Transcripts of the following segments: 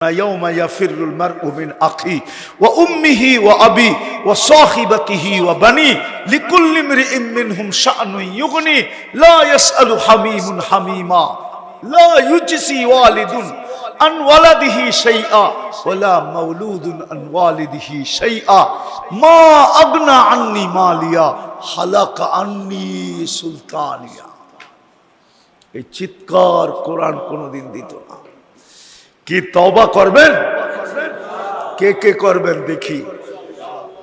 يوم يفر المرء من أخيه وأمه وأبيه وصاحبته وبنيه لكل امرئ منهم شأن يغني لا يسأل حميم حميما لا يجزي والد عن ولده شيئا ولا مولود عن والده شيئا ما أغنى عني ماليا هلك عني سلطانيا। এই চিৎকার কোরআন কোনদিন দিত না। কি তওবা করবেন? কে কে করবেন দেখি?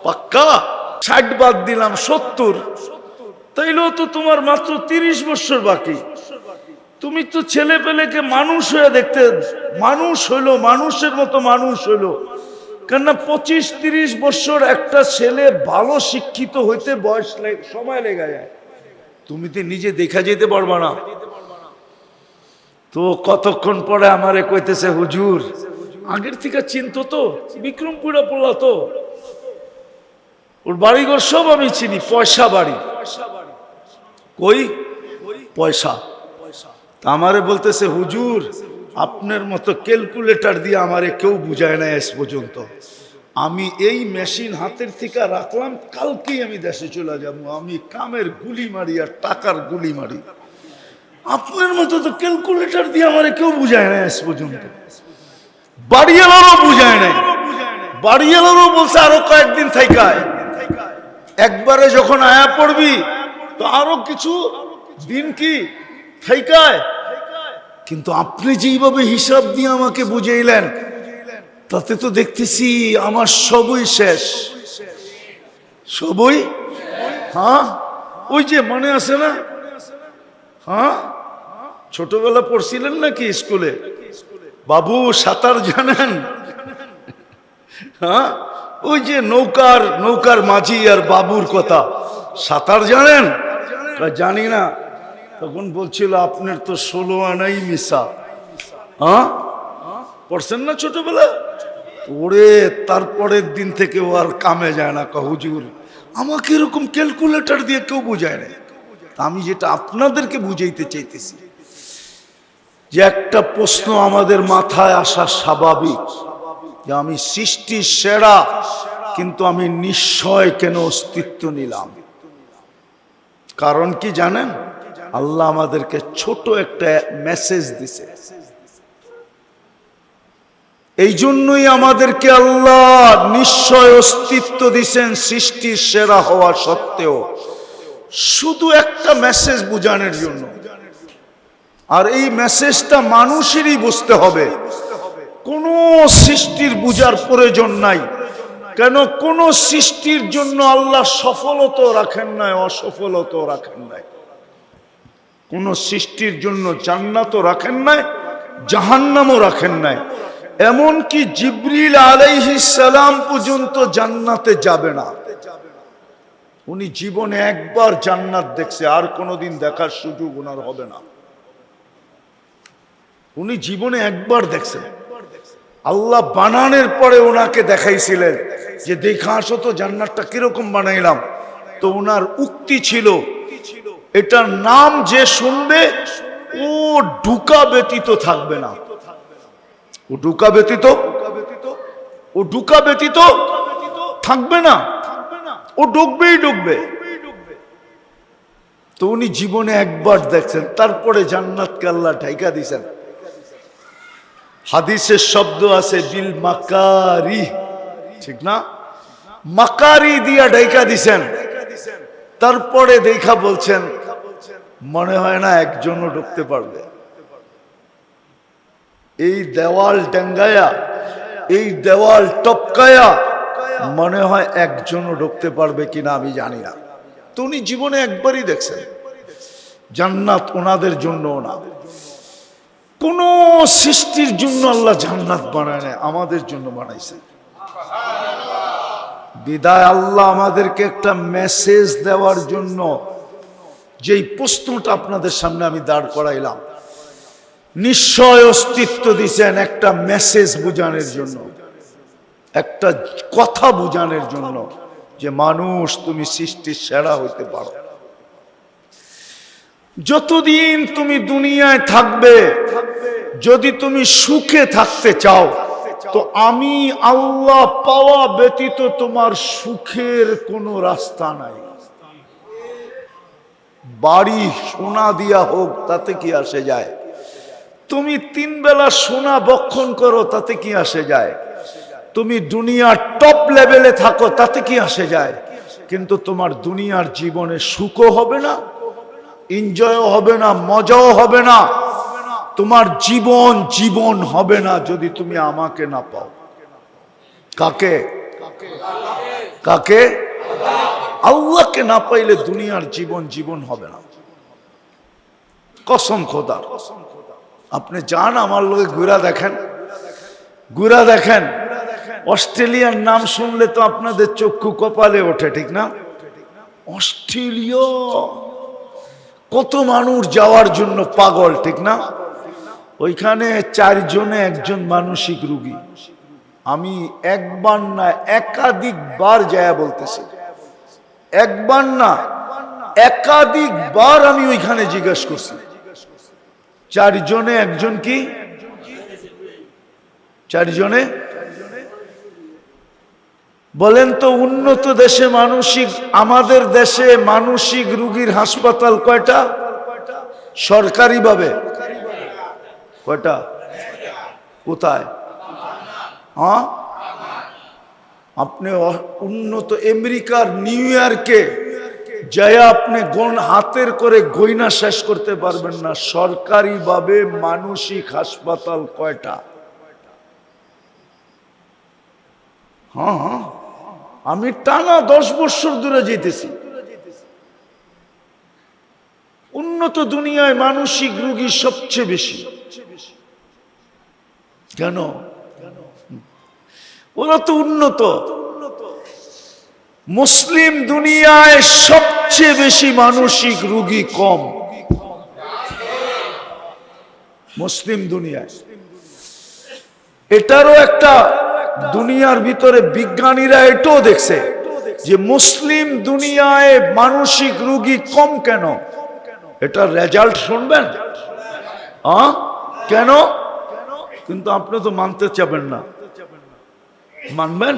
পাক্কা 60 বাদ দিলাম 70, তাইলেও তো তোমার মাত্র 30 বছর বাকি। তুমি তো ছেলে পেলেকে মানুষ হয়ে দেখতে, মানুষ হইলো, মানুষের মতো মানুষ হইলো। কেননা 25-30 বছর একটা ছেলে ভালো শিক্ষিত হইতে বয়স সময় লেগে যায়। তুমি তো নিজে দেখা যেতে পারবা না। তো কতক্ষণ পরে আমারে কইতেছে, হুজুর আগের থেকে চিনতো তো, বিক্রমপুরা পড়লা তো, ওর বাড়িঘর সব আমি চিনি, পয়সা বাড়ি। কই? পয়সা। তা আমারে বলতেছে, হুজুর আপনার মতো ক্যালকুলেটর দিয়ে আমারে কেউ বুঝায় না আজ পর্যন্ত। আমি এই মেশিন হাতের থেকে রাখলাম, কালকেই আমি দেশে চলে যাবো। আমি কামের গুলি মারি আর টাকার গুলি মারি। আপনার মতো তো ক্যালকুলেটর দিয়ে আমারে কেউ বুঝায় না আজ পর্যন্ত। বাড়িওয়ালারও বুঝায় নাই। বাড়িওয়ালারও বলছে আরো কয়েকদিন থাইকায়, একবারে যখন আয়া পড়বি তো আরো কিছু দিন কি থাইকায়। কিন্তু আপনি যেইভাবে হিসাব দিয়ে আমাকে বুঝাইলেন, তাতে তো দেখতেছি আমার সবই শেষ। সবই? হ্যাঁ, ওই যে মনে আছে না? হ্যাঁ, ছোটবেলা পড়ছিলেন নাকি স্কুলে? বাবু সাঁতার জানেন? হ্যাঁ, ওই যে নৌকার মাঝি আর বাবুর কথা, সাঁতার জানেন? জানি না। তখন বলছিল আপনার তো 16 আনাই মিশা। হ্যাঁ, পড়ছেন না ছোটবেলা? ওরে তারপরের দিন থেকে ও আর কামে যায় না। হুজুর আমাকে এরকম ক্যালকুলেটর দিয়ে কেউ বুঝায় না। আমি যেটা আপনাদেরকে বুঝাইতে চাইতেছি, যে একটা প্রশ্ন আমাদের মাথায় আসা স্বাভাবিক, যে আমি সৃষ্টির সেরা, কিন্তু আমি নিশ্চয় কেন অস্তিত্ব নিলাম? কারণ কি জানেন? আল্লাহ আমাদেরকে ছোট একটা মেসেজ দিছে। এই জন্যই আমাদেরকে আল্লাহ নিশ্চয় অস্তিত্ব দিছেন সৃষ্টির সেরা হওয়া সত্ত্বেও, শুধু একটা মেসেজ বুঝানোর জন্য। আর এই মেসেজটা মানুষেরই বুঝতে হবে, কোন সৃষ্টির বুঝার প্রয়োজন নাই। কেন? কোন সৃষ্টির জন্য আল্লাহ সফলতা রাখেন নাই, অসফলতা রাখেন নাই। কোন সৃষ্টির জন্য জান্নাতও রাখেন নাই, জাহান্নামও রাখেন নাই। এমনকি জিবরিল আলাইহিস সালাম পর্যন্ত জান্নাতে যাবে না। উনি জীবনে একবার জান্নাত দেখছে, আর কোনোদিন দেখার সুযোগ ওনার হবে না। উনি জীবনে একবার দেখছেন। আল্লাহ বানানোর পরে ওনাকে দেখাইছিলেন যে দেখা আসো তো জান্নাতটা কিরকম বানাইলাম। তো ওনার উক্তি ছিল, এটার নাম যে শুনবে ও ঢুকা ব্যতীত থাকবে না। ও ঢুকা ব্যতীত থাকবে না, ও ঢুকবেই ঢুকবে। তো উনি জীবনে একবার দেখছেন, তারপরে জান্নাতকে আল্লাহ ঢাইকা দিয়েছেন। হাদিসের শব্দ আছে বিল মাকারি, ঠিক না? মাকারি দিয়া ঢাইকা দিছেন। তারপরে দেখা বলছেন মনে হয় না একজনও ঢুকতে পারবে। এই দেওয়াল ডাঙ্গায়া, এই দেওয়াল টপকায়া মনে হয় একজনও ঢুকতে পারবে কিনা আমি জানি না। তো উনি জীবনে একবারই দেখছেন। জান্নাত ওনাদের জন্য না, কোন সৃষ্টির জন্য আল্লাহ জান্নাত বানায় না, আমাদের জন্য বানাইছেন। বিদায় আল্লাহ আমাদেরকে একটা মেসেজ দেওয়ার জন্য যেই প্রশ্নটা আপনাদের সামনে আমি দাঁড় করাইলাম, নিশ্চয় অস্তিত্ব দিয়েছেন একটা মেসেজ বুঝানোর জন্য, একটা কথা বুঝানোর জন্য, যে মানুষ তুমি সৃষ্টির সেরা হইতে পারো। যতদিন তুমি দুনিয়ায় থাকবে, যদি তুমি সুখে থাকতে চাও, তো আমি আল্লাহ পাওয়া ব্যতীত তোমার সুখের কোনো রাস্তা নাই। বাড়ি সোনা দিয়া হোক, তাতে কি আসে যায়? তুমি 3 বেলা সোনা বক্ষণ করো, তাতে কি আসে যায়? তুমি দুনিয়ার টপ লেভেলে থাকো, তাতে কি আসে যায়? কিন্তু তোমার দুনিয়ার জীবনে সুখও হবে না, এনজয়ও হবে না, মজাও হবে না। তোমার জীবন জীবন হবে না যদি তুমি আমাকে না পাও। কাকে? কাকে? আল্লাহকে না পাইলে দুনিয়ার জীবন জীবন হবে না। কসম খোদার। আপনি যান আমার লোকে ঘুরা দেখেন, ঘুরা দেখেন। অস্ট্রেলিয়ার নাম শুনলে তো আপনাদের চক্ষু কপালে ওঠে, ঠিক না? অস্ট্রেলিয়া কত মানুষ যাওয়ার জন্য পাগল, ঠিক না? ওইখানে 4 জনে 1 মানসিক রোগী। আমি একবার না একাধিকবার যায় বলতেছি, একবার না একাধিকবার আমি ওইখানে জিজ্ঞেস করছি। 4 জনে 1 কি? 4 জনে বলেন তো, উন্নত দেশে মানসিক, আমাদের দেশে মানসিক রোগীর হাসপাতাল কয়টা? সরকারি ভাবে কয়টা? কোথায়? হ্যাঁ, আপনি উন্নত আমেরিকার নিউ ইয়র্কে যায় আপনি হাতের করে গয়না শেষ করতে পারবেন না। সরকারি ভাবে মানসিক হাসপাতাল কয়টা? হ্যাঁ হ্যাঁ, আমি টানা 10 বছর দূরে যেতেছি। উন্নত দুনিয়ায় মানসিক রোগী সবচেয়ে বেশি। কেন? ওরা তো উন্নত। মুসলিম দুনিয়ায় সবচেয়ে বেশি মানসিক রোগী কম। মুসলিম দুনিয়ায় এটারও একটা, দুনিয়ার ভিতরে বিজ্ঞানীরা এটাও দেখছে যে মুসলিম দুনিয়ায় মানসিক রোগী কম কেন। এটার রেজাল্ট শুনবেন? কেন? কিন্তু আপনি তো মানতে চাবেন না, মানবেন?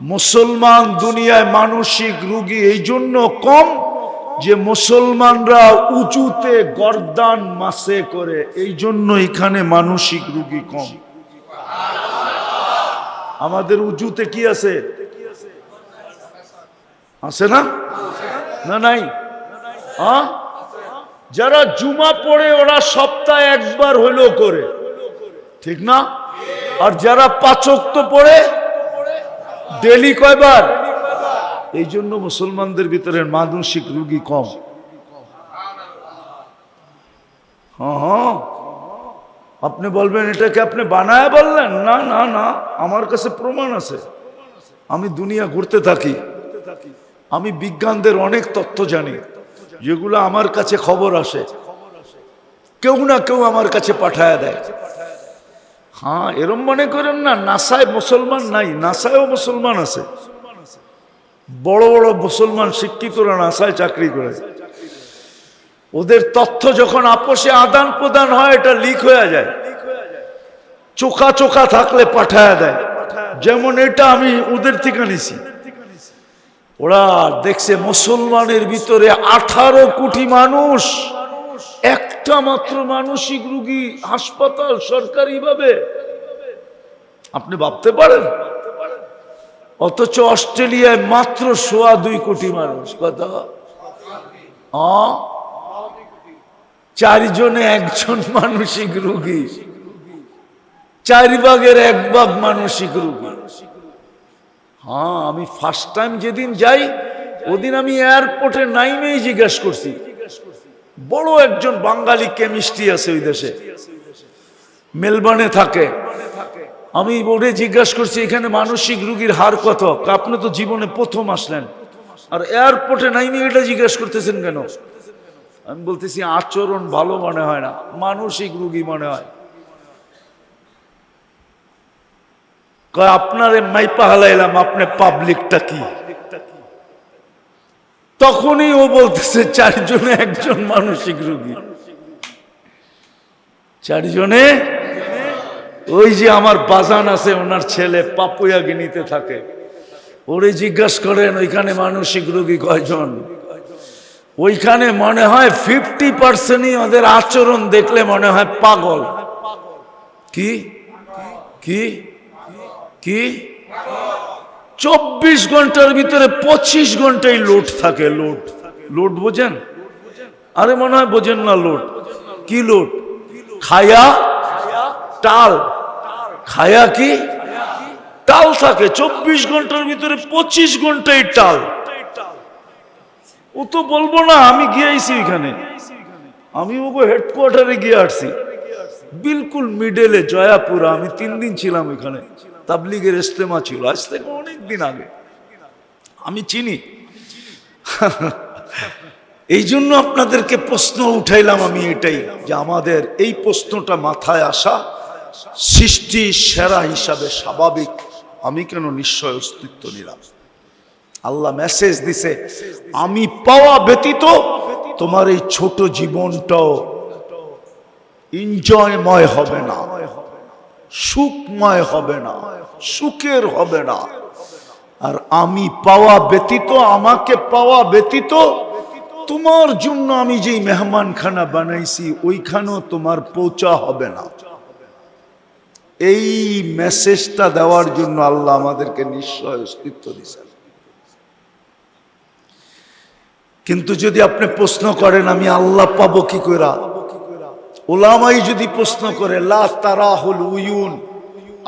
মুসলমান দুনিয়ায় মানসিক রোগী এই জন্য কম যে মুসলমানরা উঁচুতে গর্দান মাসে করে, এই জন্য এখানে মানসিক রোগী কম। আমাদের উঁচুতে কি আছে? আছে না? না নাই? যারা জুমা পড়ে ওরা সপ্তাহে একবার হলেও করে, ঠিক না? আর যারা 5 ওয়াক্ত পড়ে ডেলি কয়বার? এই জন্য মুসলমানদের ভিতরে মানসিক রোগী কম। হ্যাঁ, আপনি বলবেন এটাকে আপনি বানায় বললেন? না না না, আমার কাছে প্রমাণ আছে। আমি দুনিয়া ঘুরতে থাকি, আমি বিজ্ঞানদের অনেক তথ্য জানি, যেগুলো আমার কাছে খবর আসে, কেউ না কেউ আমার কাছে পাঠায় দেয়। হ্যাঁ, এরম মনে করেন না নাসায় মুসলমান নাই, নাসায়ও মুসলমান আছে। বড় বড় মুসলমান শিক্ষিতরা নাসায় চাকরি করে। ওদের তথ্য যখন আপোষে আদান প্রদান হয়, এটা লিক হয়ে যায়, চোখা চোখা থাকলে পাঠায় দেয়। যেমন এটা আমি ওদের থেকে নিছি। ওরা দেখছে মুসলমানের ভিতরে 18 কোটি মানুষ, একটা মাত্র মানসিক রোগী হাসপাতাল সরকারি ভাবে। আপনি ভাবতে পারেন? অথচ অস্ট্রেলিয়ায় মাত্র 2.25 কোটি মানুষ। কত? 4 জনে 1 মানসিক রোগী, 4 ভাগের 1 ভাগ মানসিক রোগী। হ্যাঁ, আমি ফার্স্ট টাইম যেদিন যাই ওদিন আমি এয়ারপোর্টে নাইমেই জিজ্ঞাসা করছি, বড় একজন বাঙালি কেমিস্ট্রি আছে ওই দেশে, মেলবোর্নে থাকে। আমি ওরে জিজ্ঞাসা করছি এখানে মানসিক রোগীর হার কত? আপনি তো জীবনে প্রথম আসলেন, আর এয়ারপোর্টে নাইমে এটা জিজ্ঞাসা করতেছেন কেন? আমি বলতেছি আচরণ ভালো মনে হয় না, মানসিক রোগী মনে হয়। আপনারে মাইপা হালাইলাম, আপনি পাবলিকটা কি? তখনই ও বলতেছে 4 জনে 1 মানসিক রোগী, 4 জনে ওই যে আমার বাজান আছে, ওনার ছেলে পাপুয়া গিনিতে থাকে, ওরে জিজ্ঞাসা করেন ওইখানে মানসিক রোগী কয়জন? ওইখানে মনে হয় 50%ই ওদের আচরণ দেখলে মনে হয় পাগল। কি কি কি 24 ঘন্টার ভিতরে 25 ঘন্টাই লোড থাকে। লোড লোড বোঝেন? আরে মনে হয় বোঝেন না। লোড কি? লোড খায়া টাল, খায়া কি টাল থাকে 24 ঘন্টার ভিতরে 25 ঘন্টাই টাল। ও তো বলবো না আমি গিয়েছি এখানে, আমি ওগো হেডকোয়ার্টারে গিয়ে আসছি, বিলকুল মিডলে জয়াপুরা। আমি 3 দিন ছিলাম এখানে, তাবলিগের ইস্তেমা ছিল, আজ থেকে অনেক দিন আগে, আমি চিনি। এই জন্য আপনাদেরকে প্রশ্ন উঠাইলাম আমি এটাই, যে আমাদের এই প্রশ্নটা মাথায় আসা সৃষ্টি সেরা হিসাবে স্বাভাবিক। আমি কেন নিশ্চয় অস্তিত্ব নিলাম? আল্লাহ মেসেজ দিছে, আমি পাওয়া ব্যতীত তোমার এই ছোট জীবনটাও এনজয়ময় হবে না, সুখময় হবে না, সুখের হবে না। আর আমি পাওয়া ব্যতীত, আমাকে পাওয়া ব্যতীত তোমার জন্য আমি যেই মেহমানখানা বানাইছি ওইখানেও তোমার পৌঁছা হবে না। এই মেসেজটা দেওয়ার জন্য আল্লাহ আমাদেরকে নিশ্চয় অস্তিত্ব দিয়েছেন। কিন্তু যদি আপনি প্রশ্ন করেন আমি আল্লাহ পাবো কি করে, ওলামাই যদি প্রশ্ন করে, লা তারাহুল উয়ুন,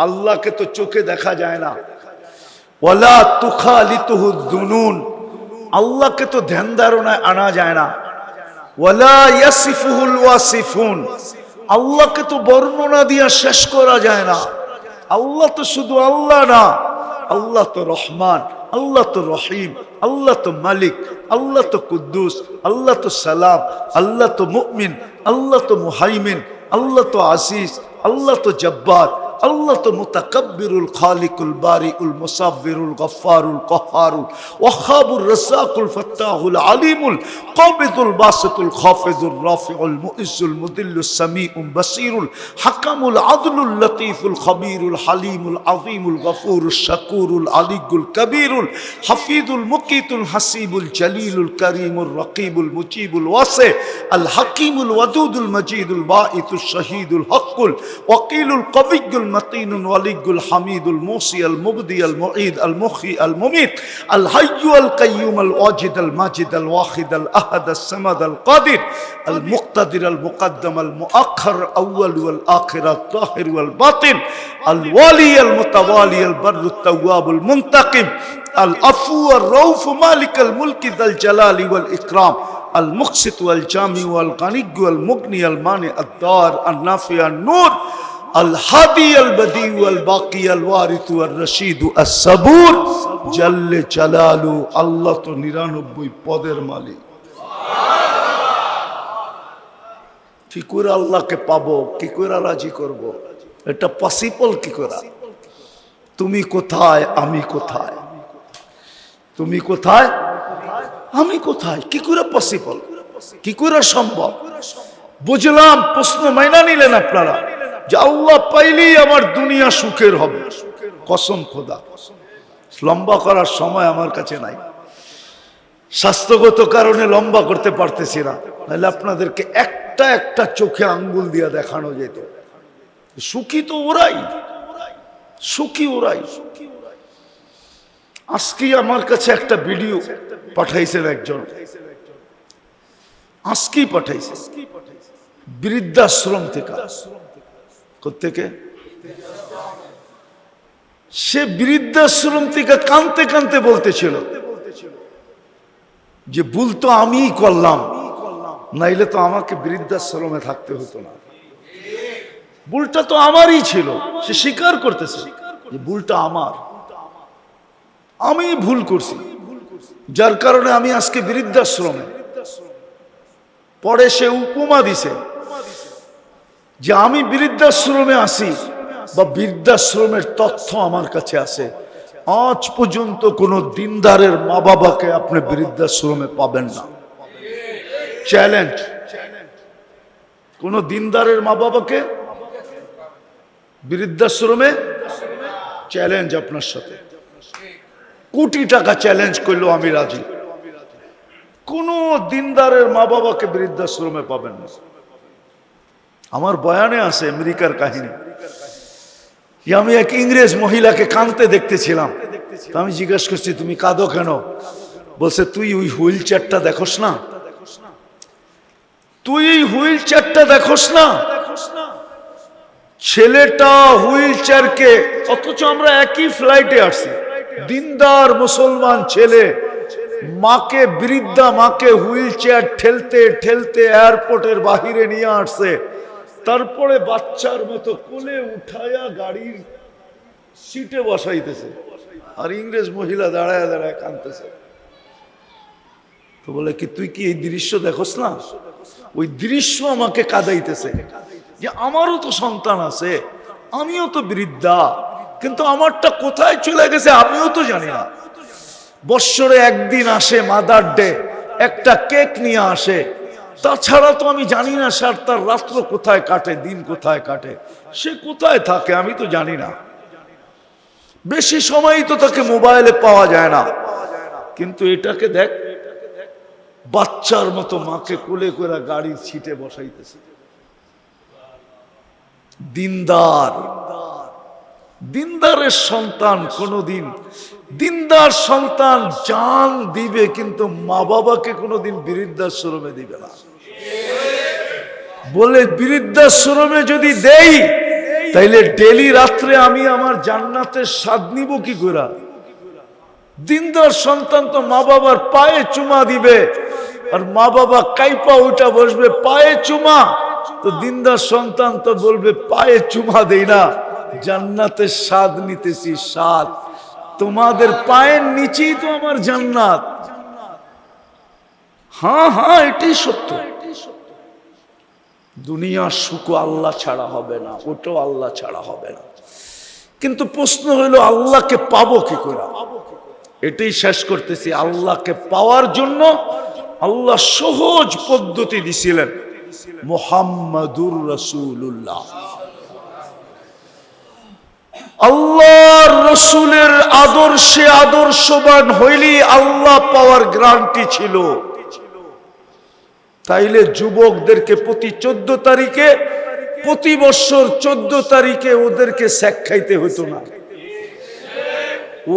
আল্লাহকে তো চোখে দেখা যায় না, ওয়ালা তুখালিতুহু যুনুন, আল্লাহকে তো ধ্যান ধারণায় আনা যায় না, ওয়ালা ইয়াসিফুহুল ওয়াসিফুন, আল্লাহকে তো বর্ণনা দিয়া শেষ করা যায় না। আল্লাহ তো শুধু আল্লাহ না, আল্লাহ তো রহমান, আল্লাহ তো রহিম, আল্লাহ তো মালিক, আল্লাহ তো কুদ্দুস, আল্লাহ তো সালাম, আল্লাহ তো মুমিন, আল্লাহ তো মুহাইমিন, আল্লাহ তো আসিস, আল্লাহ তো জব্বার, আল্লাহ তো মুতাকাব্বিরুল খালিকুল বারিউল মুসাব্বিরুল গফফারুল কহ্হারুল ওয়াহাবুর রাসাকুল ফাত্তাহুল আলিমুল কাবিদুল বাসিতুল খাফিজুর রাফিউল মুইজ্জুল মুদিল্লুস সামিউল বাসিরুল হাকামুল আদলুল লতীফুল খবীরুল হালিমুল আযীমুল গফুরুশ শাকুরুল আলিয়ুল কবীরুল হাফিজুল মুকিতুল হাসিবুল জলিলুল করিমুর রকিবুল মুজিবুল ওয়াসি আল হাকিমুল ওয়াদুদুল মজিদুল বাঈতুশ শহীদুল হকুল ওয়াকিলুল কবিয়্যুল متين ولي الحميد الموصي المبدي المعيد المحيي المميت الحي القيوم الواجد الماجد الواحد الأحد الصمد القادر المقتدر المقدم المؤخر الأول والآخر الظاهر والباطن الوالي المتوالي البر التواب المنتقم العفو الرؤوف مالك الملك ذا الجلال والإكرام المقسط والجامع والغني والمغني المانع الدار النافع النور الهادي البديع الباقي الوارث الرشيد الصبور جل جلاله আল্লাহ তো 99 পদের মালিক। কি করে আল্লাহকে পাবো, কি করে রাজি করব, এটা পসিবল কি করে? তুমি কোথায়, আমি কোথায়? তুমি কোথায়, আমি কোথায়? কি করে পসিবল, কি করে সম্ভব? বুঝলাম, প্রশ্ন মাইনা নিলেন আপনারা যে আল্লাহ পাইলেই আমার দুনিয়া সুখের হবে। কসম খোদা, লম্বা করার সময় আমার কাছে নাই, স্বাস্থ্যগত কারণে লম্বা করতে পারতেছি না, নাহলে আপনাদেরকে একটা একটা চোখে আঙ্গুল দিয়ে দেখানো যেত। সুখী তো ওরাই, সুখী ওরাই। আজকে আমার কাছে একটা ভিডিও পাঠাইছেন একজন, আজকেই পাঠাইছে, বৃদ্ধাশ্রম থেকে। কোত্থেকে? সে বৃদ্ধাশ্রম থেকে কাঁদতে কাঁদতে বলতেছিল যে ভুল তো আমিই করলাম, নাইলে তো আমাকে বৃদ্ধাশ্রমে থাকতে হতো না, ভুলটা তো আমারই ছিল। সে স্বীকার করতেছে যে ভুলটা আমার, আমি ভুল করছি, যার কারণে আমি আজকে বৃদ্ধাশ্রমে। পরে সে উপমা দিছে যে আমি বৃদ্ধাশ্রমে আসি বা বৃদ্ধাশ্রমের তথ্য আমার কাছে আছে, আজ পর্যন্ত কোন দিনদারের মা বাবাকে আপনি বৃদ্ধাশ্রমে পাবেন না। চ্যালেঞ্জ, কোন দিনদারের মা বাবাকে বৃদ্ধাশ্রমে চ্যালেঞ্জ আপনার সাথে, কোটি টাকা চ্যালেঞ্জ করলো আমি রাজি। কোন দিনদারের মা বাবাকে বৃদ্ধাশ্রমে পাবেন না। আমার বয়ানে আছে আমেরিকার কাহিনী। আমি এক ইংরেজ মহিলাকে কাঁদতে দেখতেছিলাম, আমি জিজ্ঞেস করছি তুমি কাঁদো কেন? বলছে তুই ওই হুইল চেয়ারটা দেখোস না, তুই এই হুইল চেয়ারটা দেখোস না, ছেলেটা হুইল চেয়ারকে, অথচ আমরা একই ফ্লাইটে আসছি, দিনদার মুসলমান ছেলে মাকে, বৃদ্ধা মাকে হুইল চেয়ার ঠেলতে ঠেলতে এয়ারপোর্টের বাহিরে নিয়ে আসছে, তারপরে বাচ্চার মতো কোলে উঠায়া গাড়ির সিটে বসাইতেছে, আর ইংরেজ মহিলা দাঁড়ায় দাঁড়ায় কাঁদতেছে। তো বলে কি তুই কি এই দৃশ্য দেখোস না? ওই দৃশ্য আমাকে কাঁদাইতেছে যে আমারও তো সন্তান আছে, আমিও তো বৃদ্ধা, কিন্তু আমারটা কোথায় চলে গেছে আমিও তো জানি না। বৎসরে একদিন আসে মাদার ডে, একটা কেক নিয়ে আসে, তাছাড়া তো আমি জানি না স্যার তার রাত্র কোথায় কাটে, দিন কোথায় কাটে, সে কোথায় থাকে আমি তো জানি না। বেশি সময়ই তো তাকে মোবাইলে পাওয়া যায় না, কিন্তু এটাকে দেখ, বাচ্চার মতো মাকে কোলে করে গাড়ির সিটে বসাইতেছে। দিনদার, দিনদারের সন্তান কোনোদিন, দিনদার সন্তান জান দিবে কিন্তু মা বাবাকে কোনোদিন বৃদ্ধাশ্রমে দিবে না। বলে বৃদ্ধাশ্রমে যদি দেই তাইলে ডেলি রাত্রে আমি আমার জান্নাতের স্বাদ নিব কি করে? দিনদার সন্তান তো মা বাবার পায়ে চুমা দিবে, আর মা বাবা কাইপা উঠা বসবে পায়ে চুমা, তো দিনদার সন্তান তো বলবে পায়ে চুমা দেই না, জান্নাতের স্বাদ নিতেছি, স্বাদ তোমাদের পায়ের নিচেই তো আমার জান্নাত। হ্যাঁ হ্যাঁ এটাই সত্য। দুনিয়ার সুখ আল্লাহ ছাড়া হবে না, ওটাও আল্লাহ ছাড়া হবে না, কিন্তু প্রশ্ন হইল আল্লাহকে পাবো কি করে? এটাই শেষ করতেছি। আল্লাহকে পাওয়ার জন্য আল্লাহ সহজ পদ্ধতি দিছিলেন, মুহাম্মাদুর রাসূলুল্লাহ। আল্লাহর রসুলের আদর্শে আদর্শবান হইলি আল্লাহ পাওয়ার গ্যারান্টি ছিল। তাইলে যুবকদেরকে প্রতি 14 তারিখে, প্রতি বছর 14 তারিখে ওদেরকে শেক খাইতে হতো না।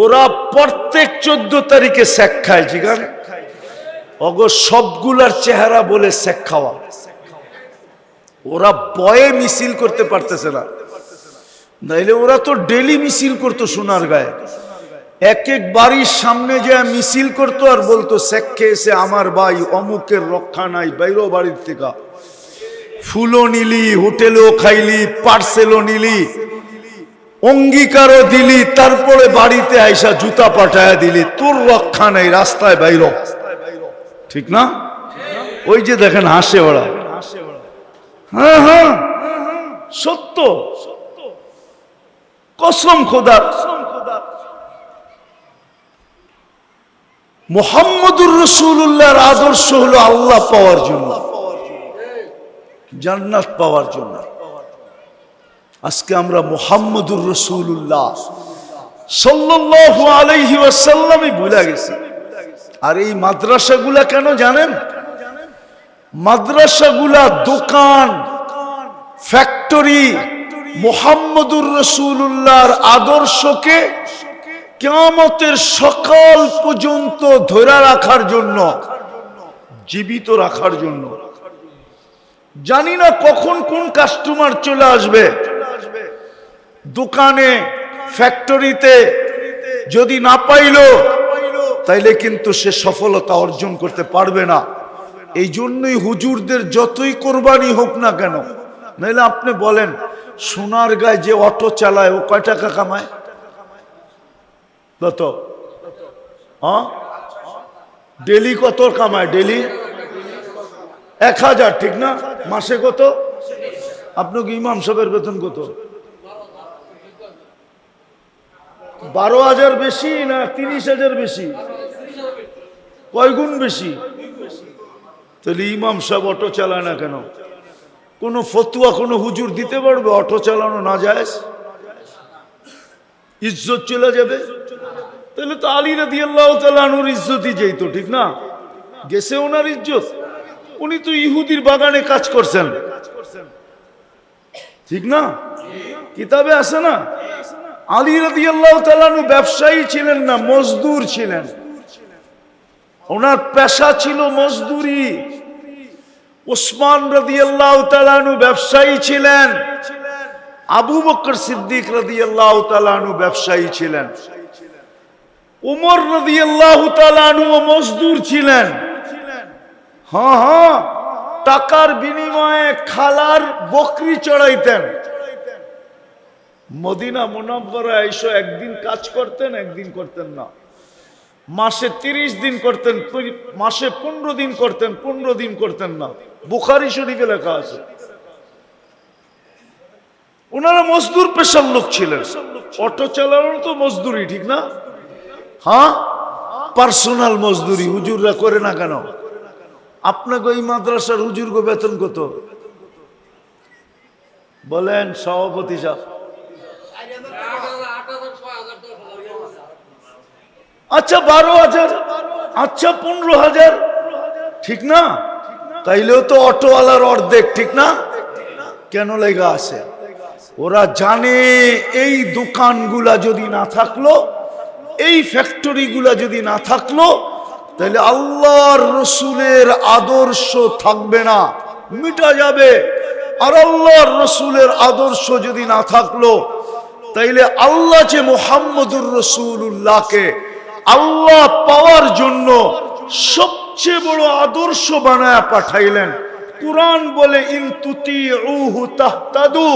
ওরা প্রত্যেক 14 তারিখে শেক খায়। জিগান অগ সবগুলার চেহারা বলে শেক খাওয়া। ওরা বয়ে মিছিল করতে পারতেছে না, নাইলে ওরা তো ডেলি মিছিল করতো সোনার গায়ে। এক এক বাড়ির সামনে যে মিছিল করতো আর বলতো শেখ খেয়েছে আমার ভাই, অমুকের রক্ষা নাই, বাইরো বাড়ির থেকে ফুলও নিলি, হোটেলও খাইলি, পার্সেলও নিলি, অঙ্গীকারও দিলি, তারপরে বাড়িতে আইসা জুতা পাঠায়া দিলি, তোর রক্ষা নাই, রাস্তায় বাইরো। ঠিক না? ওই যে দেখেন হাসে ওরা। হ্যাঁ হ্যাঁ সত্য, কসম খোদা। মুহাম্মদুর রাসূলুল্লাহর আদর্শ হলো আল্লাহ পাওয়ার জন্য, জান্নাত পাওয়ার জন্য। আজকে আমরা মুহাম্মদুর রাসূলুল্লাহ সাল্লাল্লাহু আলাইহি ওয়াসাল্লামই ভুলে গেছি। আর এই মাদ্রাসাগুলা কেন জানেন? মাদ্রাসাগুলা দোকান, ফ্যাক্টরি মুহাম্মদুর রাসূলুল্লাহর আদর্শকে কিয়ামতের সকাল পর্যন্ত ধরে রাখার জন্য, জীবিত রাখার জন্য। জানি না কখন কোন কাস্টমার চলে আসবে। দোকানে, ফ্যাক্টরিতে যদি না পাইলো তাইলে কিন্তু সে সফলতা অর্জন করতে পারবে না। এই জন্যই হুজুরদের যতই কোরবানি হোক না কেন, নাইলে আপনি বলেন সোনার গায়ে যে অটো চালায় ও কয় টাকা কামায়? কত? ডেলি কত কামায়? ডেলি 1000, ঠিক না? মাসে কত? আপনাকে ইমাম সাহেবের বেতন কত? 12,000 বেশি না 30,000 বেশি? কয় গুণ বেশি? তাহলে ইমাম সাহেব অটো চালায় না কেন? কোন ফতুয়া কোন হুজুর দিতে পারবে অটো চালানো না যায়? ইজ্জত চলে যাবে। তাহলে তো আলী রাদিয়াল্লাহু তাআলা আনহুর ইজ্জতই যেত, ঠিক না? গেছে ওনার ইজ্জত। উনি তো ইহুদির বাগানে কাজ করছেন, ঠিক না? কিতাবে আছে না, আলী রাদিয়াল্লাহু তাআলা আনহু ব্যবসায়ী ছিলেন না, মজদুর ছিলেন। ওনার পেশা ছিল মজদুরি। উসমান রাদিয়াল্লাহু তাআলা আনহু ব্যবসায়ী ছিলেন। আবু বকর সিদ্দিক রাদিয়াল্লাহু তাআলা আনহু ব্যবসায়ী ছিলেন। উমর রাদিয়াল্লাহু তাআলা আনহু মজদুর ছিলেন। হ্যাঁ, টাকার বিনিময়ে খালার বকরি চড়াইতেন। মদিনা মুনাব্বারায় এসে একদিন কাজ করতেন, একদিন করতেন না। মাসে 30 দিন করতেন, মাসে 15 দিন করতেন, 15 দিন করতেন না। বুখারী শরীফে লেখা আছে। ওনারা মজদুর পেশার লোক ছিলেন। অটো চালানো তো মজদুরি, ঠিক না? হ্যাঁ, পার্সোনাল মজদুরি হুজুররা করে না কেন? আপনাকে ওই মাদ্রাসার হুজুরকে বেতন কত বলেন সভাপতি সাহেব? আচ্ছা 12,000, আচ্ছা 15,000, ঠিক না? তাইলেও তো অটোওয়ালার অর্ধেক, ঠিক না? কেন লেগা আছে? ওরা জানে এই দোকানগুলা যদি না থাকলো, এই ফ্যাক্টরিগুলা যদি না থাকলো, তাহলে আল্লাহর রসুলের আদর্শ থাকবে না, মিটা যাবে। আর আল্লাহর রসুলের আদর্শ যদি না থাকলো, তাইলে আল্লাহ যে মুহাম্মদুর রাসূলুল্লাহকে আল্লাহ পাওয়ার জন্য সবচেয়ে বড় আদর্শ বানায়া পাঠাইলেন। কুরআন বলে ইন তুতিউহু তাহতাদু,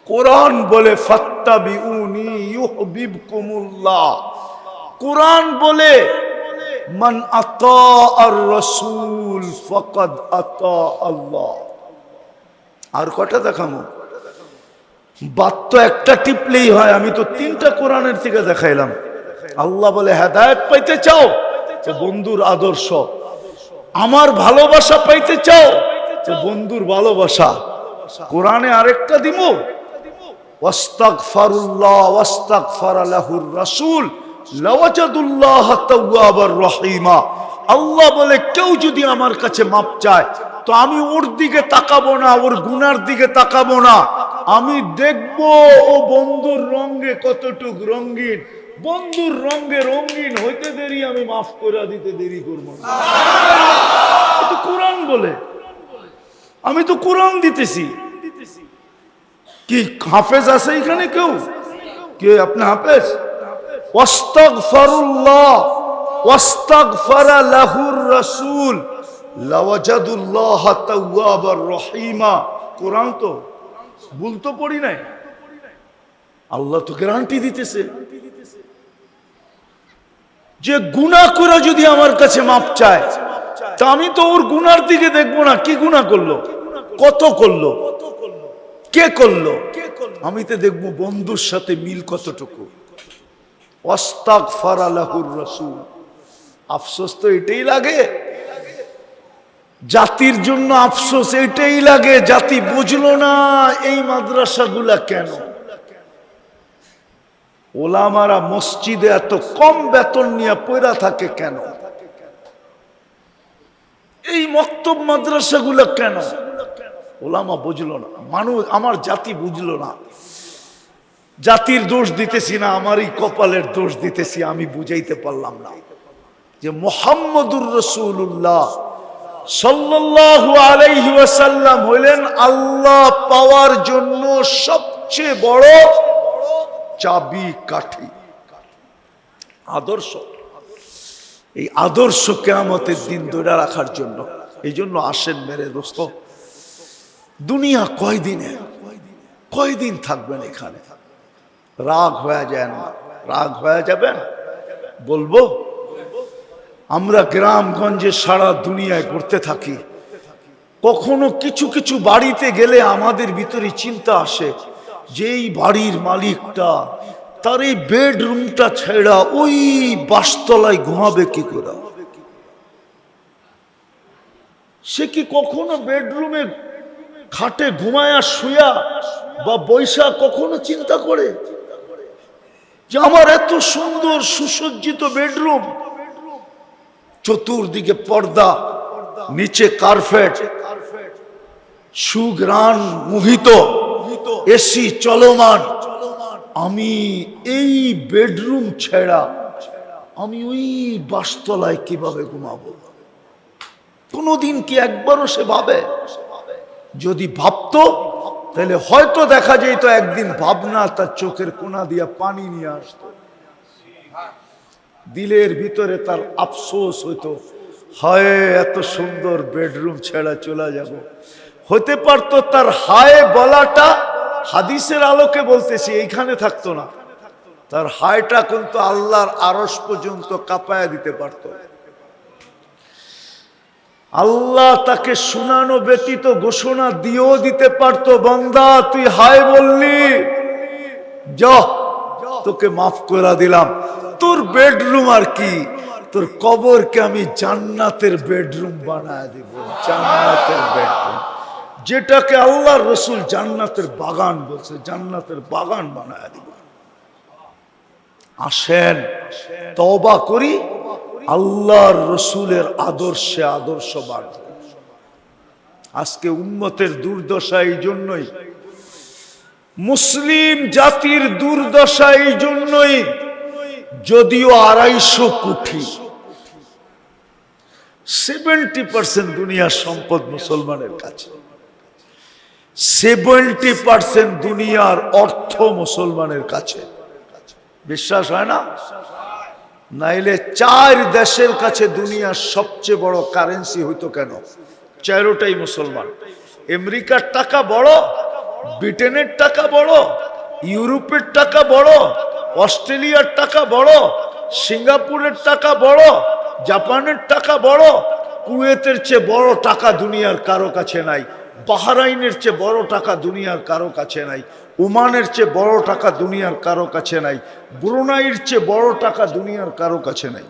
কুরআন বলে ফাত্তাবিউনি ইউহিব্বুকুমুল্লাহ, কুরআন বলে মান আতাআর রাসূল ফাকাদ আতা আল্লাহ। আর কটা দেখামো? বাত তো একটা টিপলেই হয়, আমি তো 3টা কোরআনের থেকে দেখাইলাম। আল্লাহ বলে হেদায়েত পাইতে চাও তো বন্ধুর আদর্শ, আমার ভালোবাসা পাইতে চাও তো বন্ধুর ভালোবাসা। কোরআনে আরেকটা দিব, ওয়াস্তাগফিরুল্লাহ ওয়াস্তাগফারা লাহুর রাসূল লাওয়াজাদুল্লাহ তাওয়াবার রহিমা। আল্লাহ বলে কেউ যদি আমার কাছে মাপ চায় তো আমি ওর দিকে তাকাবো না, ওর গুনার দিকে তাকাবো না, আমি দেখবো ও বন্ধুর রঙে কতটুক রঙিন। বন্ধুর রঙে রঙিন হইতে দেরি, আমি মাফ করে দিতে দেরি করবো না। তো কোরআন বলে, আমি তো কোরআন দিতেছি। কি হাফেজ আছে এখানে কেউ? কে আপনি হাফেজ? ওয়াস্তাগফিরুল্লাহ ওয়াস্তাগফারা লাহুর রাসূল লাওয়াজাদুল্লাহ তাওয়াবার রহিমা। কোরআন তো ভুল তো পড়ি নাই, আল্লাহ তো গ্যারান্টি দিতেছে যে গুনাহ করে যদি আমার কাছে মাপ চায় তা আমি তো ওর গুনার দিকে দেখবো না, কি গুনাহ করলো, কত করলো, কে করলো, আমি তো দেখবো বন্ধুর সাথে মিল কতটুকু। ওয়াস্তাগফারা লাহুর রাসূল। আফসোস তো এটাই লাগে, জাতির জন্য আফসোস এটাই লাগে, জাতি বুঝলো না এই মাদ্রাসাগুলা কেন। ওলামারা মসজিদে এত কম বেতন নিয়ে পড়া থাকে কেন? এই মক্তব মাদ্রাসাগুলা কেন? ওলামা বুঝলো না, মানুষ আমার জাতি বুঝলো না। জাতির দোষ দিতেছি না, আমারই কপালের দোষ দিতেছি, আমি বুঝাইতে পারলাম না যে মুহাম্মদুর রাসূলুল্লাহ সাল্লাল্লাহু আলাইহি ওয়াসাল্লাম হইলেন আল্লাহ পাওয়ার জন্য সবচেয়ে বড় চাবি কাঠি, আদর্শ। এই আদর্শ কিয়ামতের দিন ধরে রাখার জন্য এই জন্য আসেন মেরে দোস্ত। দুনিয়া কয়দিন থাকবেন এখানে? রাগ হয়ে যায় না? রাগ হয়ে যাবেন? বলবো আমরা গ্রামগঞ্জে সারা দুনিয়ায় ঘুরতে থাকি, কখনো কিছু কিছু বাড়িতে গেলে আমাদের ভিতরে চিন্তা আসে যে এই বাড়ির মালিকটা তার এই বেডরুমটা ছেড়া ওই বাসতলায় ঘুমাবে কি করে? সে কি কখনো বেডরুমে খাটে ঘুমায়া শুয়া বা বৈশা কখনো চিন্তা করে? যে আমার এত সুন্দর সুসজ্জিত বেডরুম, চতুর্দিকে পর্দা, নিচে কার্পেট, সুঘ্রাণ মুহিত, এসি চলমান, আমি এই বেডরুম ছেড়া আমি ওই বাসতলায় কিভাবে ঘুমাবো? কোনদিন কি একবারও সে ভাবে? যদি ভাবতো তাহলে হয়তো দেখা যেত একদিন ভাবনা তার চোখের কোনা দিয়া পানি নিয়ে আসতো, দিলের ভিতরে তার আফসোস হইতো, হায় এত সুন্দর বেডরুম ছেড়া চলে যাব। হতে পারতো তার হায় বলাটা হাদিসের আলোকে বলতেছি এইখানে থাকতো না, তার হায়টা কিন্তু আল্লাহর আরশ পর্যন্ত কাঁপায়া দিতে পারতো। আল্লাহ তাকে শুনানো ব্যতীত ঘোষণা দিয়েও দিতে পারতো, বান্দা তুই হায় বললি, যা তোকে মাফ করে দিলাম। তোর বেডরুম আর কি, তোর কবরকে আমি জান্নাতের বেডরুম বানায় দিব, জান্নাতের বেডরুম, যেটাকে আল্লাহর রসুল জান্নাতের বাগান বলছে, জান্নাতের বাগান বানায় দিব। আসেন তওবা করি, আল্লাহর রসুলের আদর্শে আদর্শবান। আজকে উম্মতের দুর্দশা এই জন্যই, মুসলিম জাতির দুর্দশা এই জন্যই, যদিও 250 কোটি, 70% দুনিয়ার সম্পদ মুসলমানের কাছে, 70% দুনিয়ার অর্থ মুসলমানের কাছে। বিশ্বাস হয় না? নাইলে 4 দেশের কাছে দুনিয়ার সবচেয়ে বড় কারেন্সি হইতো কেন? 4টাই মুসলমান। আমেরিকার টাকা বড়, ব্রিটেনের টাকা বড়, ইউরোপের টাকা বড়, অস্ট্রেলিয়ার টাকা বড়, সিঙ্গাপুরের টাকা বড়, জাপানের টাকা বড়, কুয়েতের চেয়ে বড় টাকা দুনিয়ার কারো কাছে নাই, বাহরাইনের চেয়ে বড় টাকা দুনিয়ার কারো কাছে নাই, ওমানের চেয়ে বড় টাকা দুনিয়ার কারো কাছে নাই, ব্রুনাইয়ের চেয়ে বড় টাকা দুনিয়ার কারো কাছে নাই।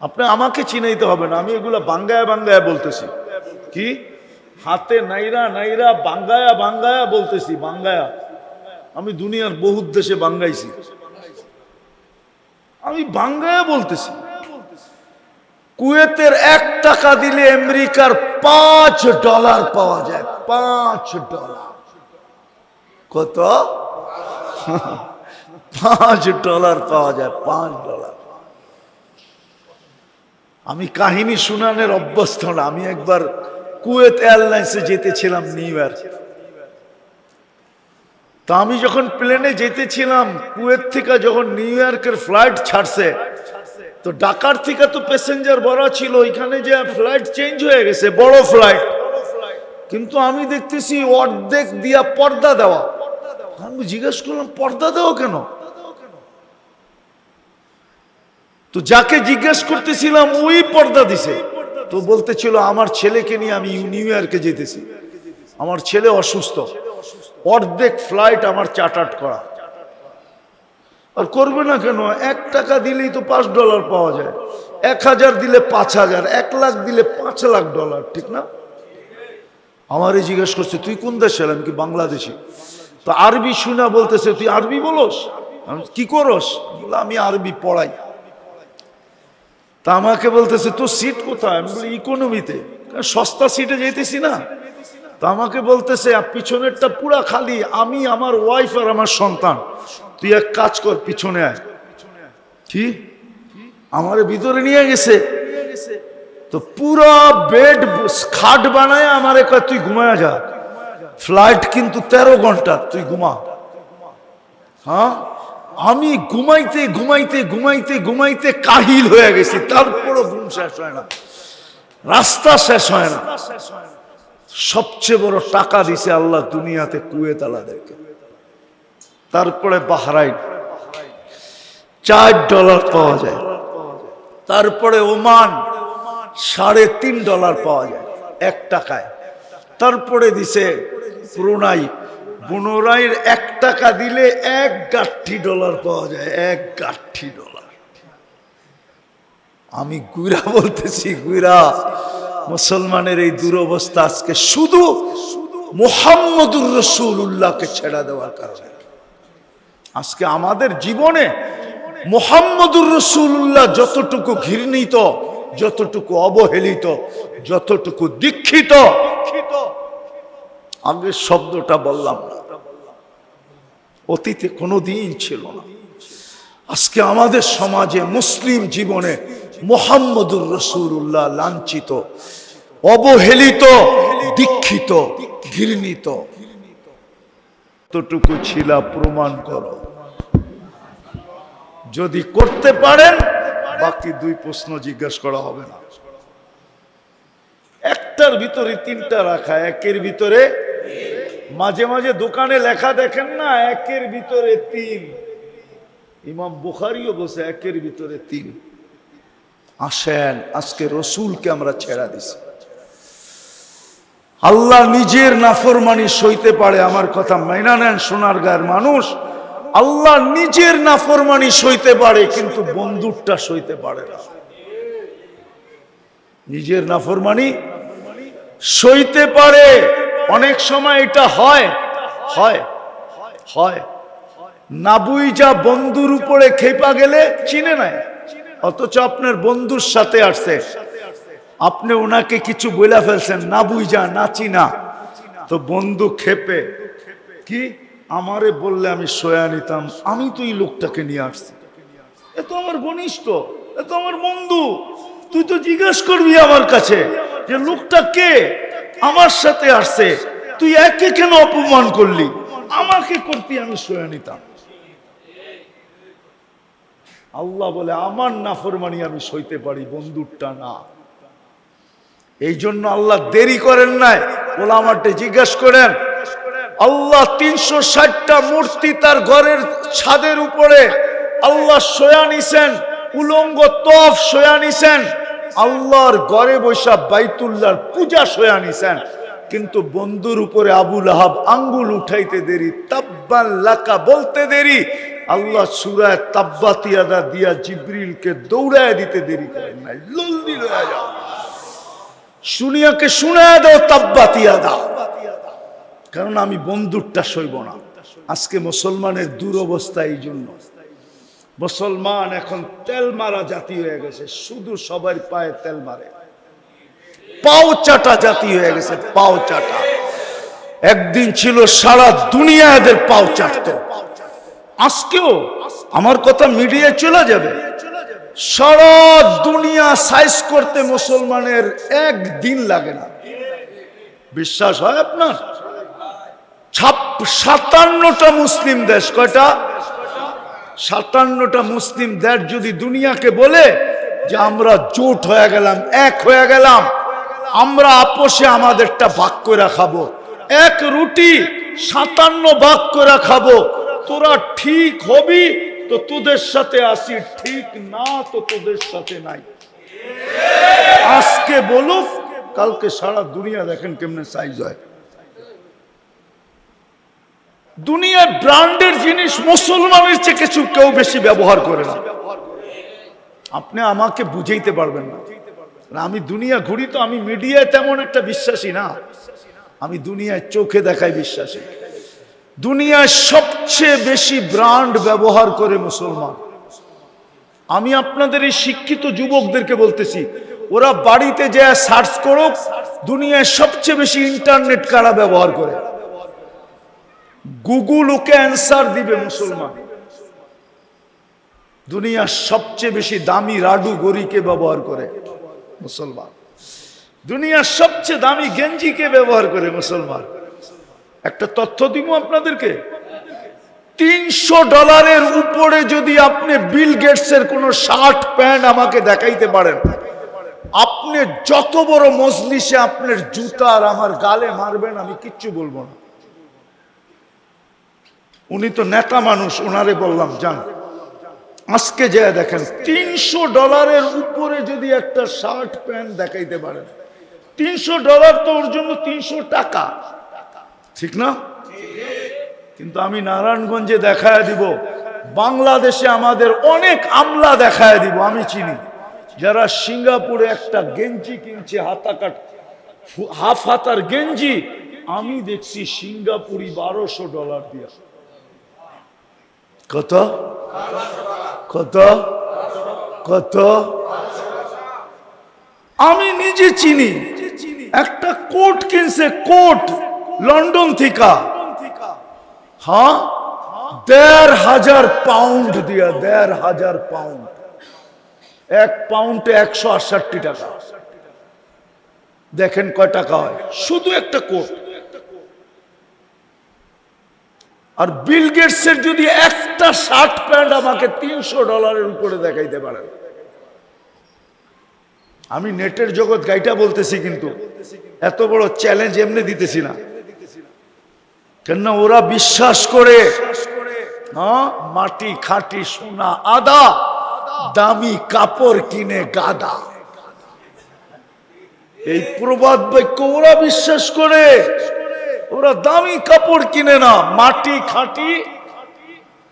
আপনি আমাকে চিনাইতে হবে না, আমি এগুলা বাঙ্গায়া বাঙ্গায়া বলতেছি। কি হাতে নাইরা নাইরা বাঙ্গায়া বাঙ্গায়া বলতেছি, বাঙ্গায়া। আমি দুনিয়ার বহুত দেশে বাঙ্গাইছি, আমি বাঙ্গায়া বলতেছি। কুয়েতের 1 টাকা দিলে আমেরিকার $5 পাওয়া যায়, $5। কত? $5 পাওয়া যায়, $5। আমি কাহিনী শুনানোর অভ্যস্ত না। আমি একবার কুয়েত এয়ারলাইন্সে যেতেছিলাম নিউ ইয়র্ক। তা আমি যখন প্লেনে যেতেছিলাম, কুয়েত থেকে যখন নিউ ইয়র্কের ফ্লাইট ছাড়ছে, তো ঢাকার থেকে তো প্যাসেঞ্জার বড় ছিল, এখানে যে ফ্লাইট চেঞ্জ হয়ে গেছে, বড় ফ্লাইট, কিন্তু আমি দেখতেছি অর্ধেক দিয়া পর্দা দেওয়া। আমি জিজ্ঞেস করলাম পর্দা দেওয়া কেন? তো যাকে জিজ্ঞেস করতেছিলাম ওই পর্দা দিছে। তো বলতেছিল আমার ছেলেকে নিয়ে আমি নিউ ইয়র্কে যেতেছি, আমার ছেলে অসুস্থ, অর্ধেক ফ্লাইট আমার চার্টার্ড করা। আর করবে না কেন? 1 টাকা দিলেই তো $5 পাওয়া যায়, 1000 দিলে 5000, 1 লাখ দিলে $5 লাখ, ঠিক না? আমারে জিজ্ঞেস করছে তুই কোন দেশের? আমি কি বাংলাদেশি। তো আরবি শুনা বলতেছে তুই আরবি বলস, কি করস? আমি আরবি পড়াই। তা আমাকে বলতেছে তোর সিট কোথায়? আমি বলি ইকোনমিতে, সস্তা সিটে যেতেছি না। তা আমাকে বলতেছে পিছনেরটা পুরা খালি, আমি, আমার ওয়াইফ আর আমার সন্তান, তুই এক কাজ কর পিছনে আয়। কি? আমার ভিতরে নিয়ে গেছে, তো পুরা বেড খাট বানায় আমার কয় তুই ঘুমায় যা, ফ্লাইট কিন্তু 13 ঘন্টা, তুই ঘুমা। হ্যাঁ, আমি ঘুমাইতে ঘুমাইতে ঘুমাইতে ঘুমাইতে কাহিল হয়ে গেছি, তারপরও ঘুম শেষ হয় না, রাস্তা শেষ হয় না। সবচেয়ে বড় টাকা দিছে আল্লাহ দুনিয়াতে কুয়েত আলাদেরকে, তারপরে বাহরাইন $4 পাওয়া যায়, তারপরে ওমান $3.5 পাওয়া যায় 1 টাকায়, তারপরে দিছে ব্রুনাই, ব্রুনাইয়ের 1 টাকা দিলে $1 গাঠি পাওয়া যায়, $1 গাঠি। আমি গুইরা বলতেছি, গুইরা মুসলমানের এই দুরবস্থা আজকে শুধু মুহাম্মদুর রাসূলুল্লাহকে ছেড়ে দেওয়ার কারণে। আজকে আমাদের জীবনে মুহাম্মদুর রাসূলুল্লাহ যতটুকু ঘৃণিত, যতটুকু অবহেলিত, যতটুকু দীক্ষিত, আগের শব্দটা বললাম না, অতীতে কোনোদিন ছিল না। আজকে আমাদের সমাজে মুসলিম জীবনে মুহাম্মদুর রাসূলুল্লাহ লাঞ্ছিত, অবহেলিত, দীক্ষিত, ঘৃণিত। কতটুকু ছিল প্রমাণ করো। যদি করতে পারেন বাকি দুই প্রশ্ন জিজ্ঞাসা করা হবে না। একটার ভিতরে তিনটা রাখা, একের ভিতরে, মাঝে মাঝে দোকানে লেখা দেখেন না, একের ভিতরে তিন। ইমাম বুখারীও বসে একের ভিতরে তিন। আসেন আজকে রসুলকে আমরা ছেড়া দিছি। আল্লাহ নিজের নাফরমানি সইতে পারে, আমার কথা মাইনা নেন সোনারগাঁয়ের মানুষ। আল্লাহ নিজের নাফরমানি সইতে পারে, কিন্তু বন্ধুরটা সইতে পারে না। নিজের নাফরমানি সইতে পারে, অনেক সময় এটা হয় হয় হয় নাবুইজা বন্ধুর উপরে খেপা গেলে চিনে নাই, অথচ আপনার বন্ধুর সাথে আসছে, আপনি ওনাকে কিছু বলে ফেলছেন, না বুঝা না চিনা, তো বন্ধু খেপে কি আমারে বললে আমি সয়া নিতাম, আমি তো এই লোকটাকে নিয়ে আসছি, এ তো আমার ঘনিষ্ঠ, এ তো আমার বন্ধু, তুই তো জিজ্ঞেস করবি আমার কাছে যে লোকটা কে, আমার সাথে আসছে, তুই একে কেন অপমান করলি, আমাকে করতি আমি সয়া নিতাম। আল্লাহ বলে আমার নাফরমানি আমি সইতে পারি, বন্ধুরটা না। এই জন্য আল্লাহ দেরি করেন নাই, ওলামাতে জিজ্ঞাসা করেন, আল্লাহ 360টা মূর্তি তার ঘরের ছাদের উপরে আল্লাহ শোয়া নিছেন, উলঙ্গ তফ শোয়া নিছেন, আল্লাহর ঘরে বৈশা বাইতুল্লাহর পূজা শোয়া নিছেন, কিন্তু বন্ধুর উপরে আবু লাহাব আঙ্গুল উঠাইতে দেরি, তাব্বান লাকা বলতে দেরি, আল্লাহ সূরা তাব্বাত ইয়াদা দিয়া জিবরিলকে দৌড়ায় দিতে দেরি করেন নাই। জলদি হয়ে যাও, শুনিয়াকে শুনায় দাও তাব্বাত ইয়াদা, কারণ আমি বন্ধুরটা সইব না। আজকে মুসলমানের দুরবস্থা এই জন্য, মুসলমান এখন তেল মারা জাতি হয়ে গেছে, শুধু সবার পায়ে তেল মারে, পাও চাটা জাতি হয়ে গেছে, পাও চাটা। একদিন ছিল সারা দুনিয়া এদের পাও চাটতো, আজকেও আমার কথা মিডিয়ায় চলে যাবে, সারা দুনিয়া সাইজ করতে মুসলমানের একদিন লাগে না। বিশ্বাস হয় আপনার? 57টা মুসলিম দেশ, কয়টা? 57টা মুসলিম দেশ যদি দুনিয়াকে বলে যে আমরা জোট হয়ে গেলাম, এক হয়ে গেলাম, আমরা আপোষে আমাদেরটা ভাগ করে খাবো, এক রুটি 57 ভাগ করে খাবো, তোরা ঠিক হবি তো তোদের সাথে আসি, ঠিক না তো তোদের সাথে নাই। আজকে বলুক, কালকে সারা দুনিয়া দেখেন কেমনে সাইজ হয়। দুনিয়ার ব্র্যান্ডের জিনিস মুসলমানের চেয়ে কিছু কেউ বেশি ব্যবহার করে না। আপনি আমাকে বুঝাইতে পারবেন না, আমি দুনিয়া ঘুরি তো, আমি মিডিয়ায় তেমন একটা বিশ্বাসী না, আমি দুনিয়ায় চোখে দেখাই বিশ্বাসী। দুনিয়ায় সবচেয়ে বেশি ব্র্যান্ড ব্যবহার করে মুসলমান। আমি আপনাদের এই শিক্ষিত যুবকদেরকে বলতেছি, ওরা বাড়িতে যে সার্চ করুক, দুনিয়ায় সবচেয়ে বেশি ইন্টারনেট কারা ব্যবহার করে, গুগল ওকে অ্যান্সার দিবে মুসলমান। দুনিয়ার সবচেয়ে বেশি দামি রাডু গড়িকে ব্যবহার করে মুসলমান। দুনিয়ার সবচেয়ে দামি গেঞ্জিকে ব্যবহার করে মুসলমান। একটা তথ্য দিব আপনাদেরকে, $300 উপরে যদি আপনি বিল গেটসের কোন শার্ট প্যান্ট আমাকে দেখাইতে পারেন, আপনি যত বড় মজলিসে আপনার জুতার আমার গালে মারবেন, আমি কিচ্ছু বলবো না। উনি তো নেতা মানুষ, ওনারে বললাম যান, আজকে যে দেখেন $300 উপরে যদি একটা শার্ট প্যান্ট দেখাইতে পারেন, $300 তো ওর জন্য 300 টাকা, ঠিক না? কিন্তু আমি নারায়ণগঞ্জে দেখায় দিব, বাংলাদেশে আমাদের অনেক আমলা দেখায় দিব, আমি চিনি, যারা সিঙ্গাপুরে একটা গেঞ্জি কিনছে, হাফ হাতার গেঞ্জি, আমি দেখছি সিঙ্গাপুরি $1200 দিয়া। কত কত কত? আমি নিজে চিনি, একটা কোট কিনছে, কোট লন্ডন থেকে, হ্যাঁ ১,৫০০ পাউন্ড দিয়া, ১,৫০০ পাউন্ড। ১ পাউন্ডে ১৬৮ টাকা। দেখেন কয় টাকা হয় শুধু একটা কোট। আর বিল গেটসের যদি একটা শার্ট প্যান্ট আমাকে $৩০০ উপরে দেখাইতে পারেন, আমি নেটের জগৎ গাইটা বলতেছি, কিন্তু এত বড় চ্যালেঞ্জ এমনি দিতেছি না, কেননা ওরা বিশ্বাস করে মাটি খাঁটি সোনা আদা, দামি কাপড় কিনে গাদা। এই প্রবাদ বাক্য ওরা বিশ্বাস করে। ওরা দামি কাপড় কিনে না, মাটি খাঁটি,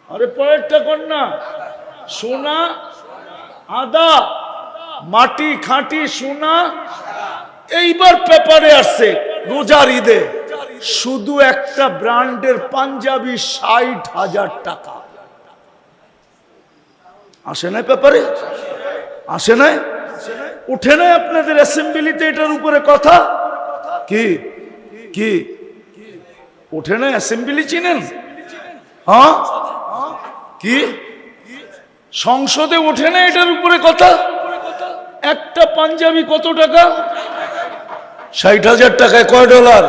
আরে পরেরটা কর না, সোনা আদা, মাটি খাঁটি সোনা। এইবার পেপারে আসছে রোজার ঈদে শুধু একটা ব্র্যান্ডের পাঞ্জাবি ৬০,০০০ টাকা। আসে নাই পেপারে? আসে নাই? উঠে নাই আপনাদের অ্যাসেম্বলিতে এটার উপরে কথা? কি কি উঠে নাই? অ্যাসেম্বলি চিনেন? হ্যাঁ, কি সংসদে উঠে না এটার উপরে কথা? একটা পাঞ্জাবি কত টাকা? ৬০,০০০ টাকায় কয় ডলার?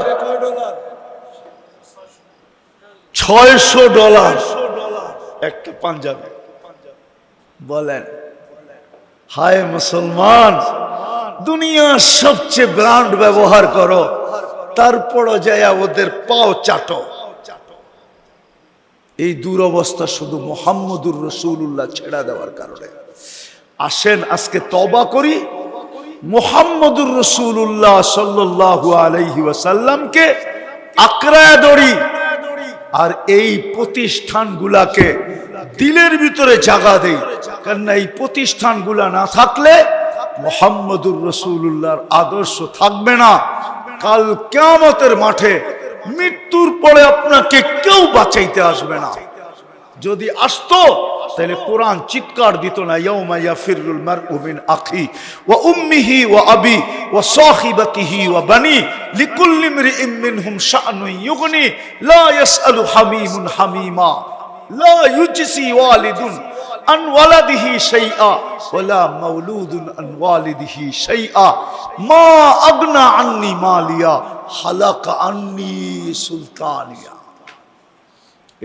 $৬০০ একটা পাঞ্জাবি। বলেন হায় মুসলমান, দুনিয়ার সবচেয়ে ব্র্যান্ড ব্যবহার করো, তারপরও যায় ওদের পাও চাটো। এই দুরবস্থা শুধু মুহাম্মদুর রাসূলুল্লাহ ছেড়া দেওয়ার কারণে। আসেন আজকে তওবা করি, মুহাম্মদুর রাসূলুল্লাহ সাল্লাল্লাহু আলাইহি ওয়াসাল্লামকে আঁকড়ায় ধরি, আর এই প্রতিষ্ঠানগুলাকে দিলের ভিতরে জায়গা দেই। কারণ এই প্রতিষ্ঠানগুলা না থাকলে মুহাম্মদুর রাসূলুল্লাহর আদর্শ থাকবে না। কাল কিয়ামতের মাঠে মৃত্যুর পরে আপনাকে কেউ বাঁচাইতে আসবে না। যদি আসতো তাহলে কোরআন চিৎকার দিত না, ইয়াউমা ইয়াফিরুল মারউ মিন আখি ওয়া উম্মিহি ওয়া আবি ওয়া সাহিবাতিহি ওয়া বানি লিকুল্লি ইমরিইম মিনহুম শা'নুন ইউগনি লা ইয়াসআলু হামিমুন হামিমা লা ইউজসি ওয়ালিদুন আন ওয়ালাদিহি শাইআ ওয়ালা মাউলুদুন আন ওয়ালিদিহি শাইআ মা আগনা আন্নি মালিয়া হালাকা আন্নি সুলতানিয়া।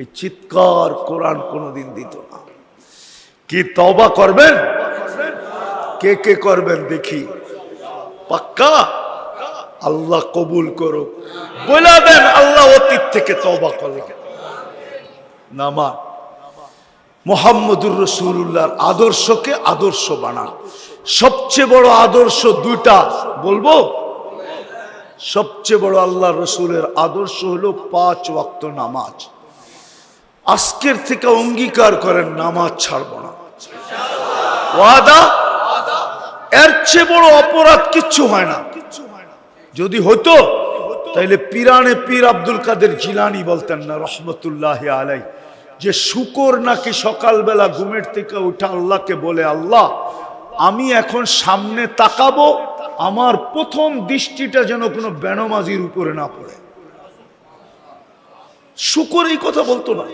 এই চিৎকার কোরআন কোনদিন দিত না। কি তওবা করবেন? কে কে করবেন দেখি? পাক্কা? আল্লাহ কবুল করুক। বলে দেন আল্লাহ অতীত থেকে তওবা করলাম। নামা মুহাম্মদুর রাসূলুল্লাহর আদর্শকে আদর্শ বানান। সবচেয়ে বড় আদর্শ দুইটা বলবো। সবচেয়ে বড় আল্লাহ রসুলের আদর্শ হলো 5 ওয়াক্ত নামাজ। আজকের থেকে অঙ্গীকার করেন নামাজ ছাড়ব না, ওয়াদা। এর চেয়ে বড় অপরাধ কিচ্ছু হয় না। যদি হতো তাইলে পীরানে পীর আব্দুল কাদের জিলানী বলতেন না রহমতুল্লাহি আলাইহি, যে শুকর নাকি সকালবেলা ঘুমের থেকে উঠে আল্লাহকে বলে, আল্লাহ আমি এখন সামনে তাকাবো, আমার প্রথম দৃষ্টিটা যেন কোনো বেনমাজির উপরে না পড়ে। শুকর এই কথা বলতো না।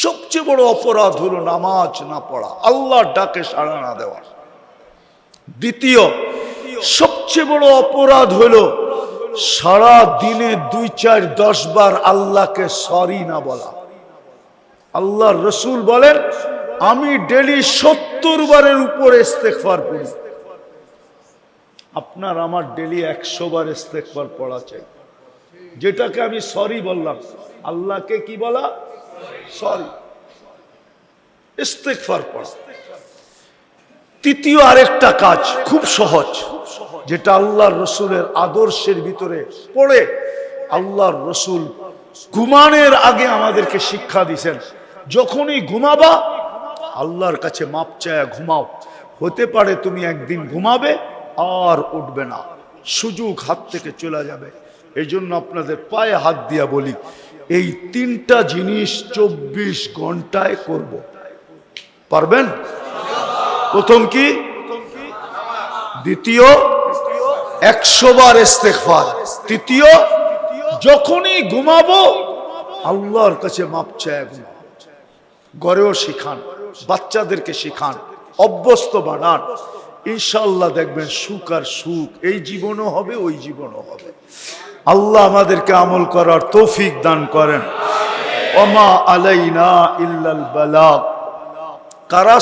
সবচেয়ে বড় অপরাধ হলো নামাজ না পড়া, আল্লাহর ডাকে সাড়া না দেওয়া। দ্বিতীয় সবচেয়ে বড় অপরাধ হলো সারা দিনে 2, 4, 10 বার আল্লাহকে সরি না বলা। আল্লাহর রসুল বলেন, আমি ডেলি 70 বারের উপরে ইস্তেগফার পড়ি। আপনার আমার ডেলি 100 বার ইস্তেগফার পড়া চাই। যেটাকে আমি সরি বললাম, আল্লাহকে কি বলা? সরি, ইস্তেগফার পড়া। তৃতীয় আরেকটা কাজ খুব সহজ, যেটা আল্লাহর রসুলের আদর্শের ভিতরে পড়ে। আল্লাহর রসুল ঘুমানোর আগে আমাদেরকে শিক্ষা দিয়েছেন, যখনই ঘুমাবা আল্লাহর কাছে মাপ চায়া ঘুমাও। হতে পারে তুমি একদিন ঘুমাবে আর উঠবে না, সুযোগ হাত থেকে চলে যাবে। এই জন্য আপনাদের পায়ে হাত দিয়া বলি, এই তিনটা জিনিস 24 ঘন্টায় করব। পারবেন? প্রথম কি? দ্বিতীয় 100 বার ইস্তেগফার। তৃতীয় যখনই ঘুমাবো আল্লাহর কাছে মাপ চায় ঘুমাবো। ঘরেও শিখান, বাচ্চাদেরকে শিখান, অভ্যস্ত বানান। ইনশাআল্লাহ দেখবেন সুখ আর সুখ, এই জীবনও হবে ওই জীবনও হবে। আল্লাহ আমাদেরকে আমল করার তৌফিক দান করেন। ওমা আলাইনা ইল্লাল বালাগ। কারা